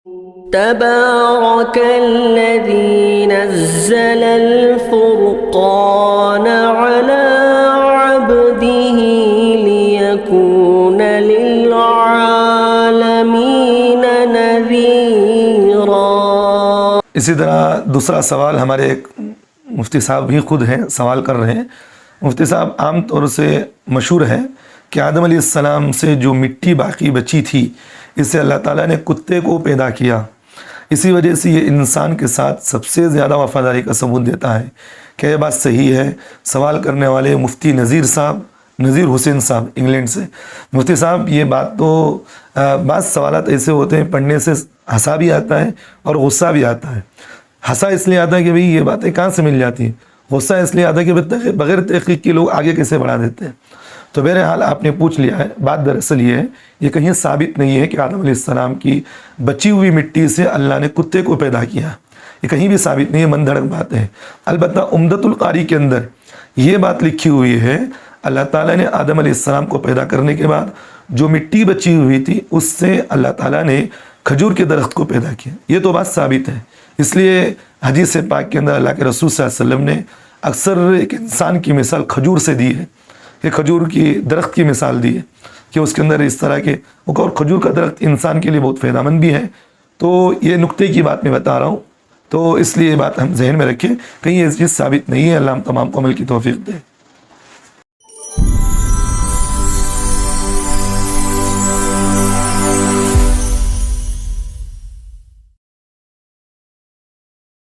تبارك الذي نزل الفرقان على عبده ليكون للعالمين نذيرا۔ اسی طرح دوسرا سوال ہمارے ایک مفتی صاحب بھی خود ہیں سوال کر رہے ہیں۔ مفتی صاحب، عام طور سے مشہور ہے کہ آدم علیہ السلام سے جو مٹی باقی بچی تھی اس سے اللہ تعالیٰ نے کتے کو پیدا کیا، اسی وجہ سے یہ انسان کے ساتھ سب سے زیادہ وفاداری کا ثبوت دیتا ہے۔ کیا یہ بات صحیح ہے؟ سوال کرنے والے مفتی نذیر حسین صاحب انگلینڈ سے۔ مفتی صاحب، یہ بات تو بعض سوالات ایسے ہوتے ہیں پڑھنے سے ہنسا بھی آتا ہے اور غصہ بھی آتا ہے۔ ہنسا اس لیے آتا ہے کہ بھئی یہ باتیں کہاں سے مل جاتی ہیں، غصہ اس لیے آتا ہے کہ بغیر تحقیق کے لوگ آگے کیسے بڑھا دیتے ہیں۔ تو بہرحال آپ نے پوچھ لیا ہے، بات دراصل یہ ہے، یہ کہیں ثابت نہیں ہے کہ آدم علیہ السلام کی بچی ہوئی مٹی سے اللہ نے کتے کو پیدا کیا، یہ کہیں بھی ثابت نہیں ہے، من دھڑک بات ہے۔ البتہ عمدۃ القاری کے اندر یہ بات لکھی ہوئی ہے، اللہ تعالیٰ نے آدم علیہ السلام کو پیدا کرنے کے بعد جو مٹی بچی ہوئی تھی اس سے اللہ تعالیٰ نے کھجور کے درخت کو پیدا کیا، یہ تو بات ثابت ہے۔ اس لیے حدیث پاک کے اندر اللہ کے رسول صلی اللہ علیہ وسلم نے اکثر ایک انسان کی مثال کھجور سے دی ہے، کہ کھجور کی درخت کی مثال دی ہے کہ اس کے اندر اس طرح کے، اور کھجور کا درخت انسان کے لیے بہت فائدہ مند بھی ہے۔ تو یہ نقطے کی بات میں بتا رہا ہوں، تو اس لیے یہ بات ہم ذہن میں رکھیں، کہیں یہ چیز ثابت نہیں ہے۔ اللہ ہم تمام کو عمل کی توفیق دے۔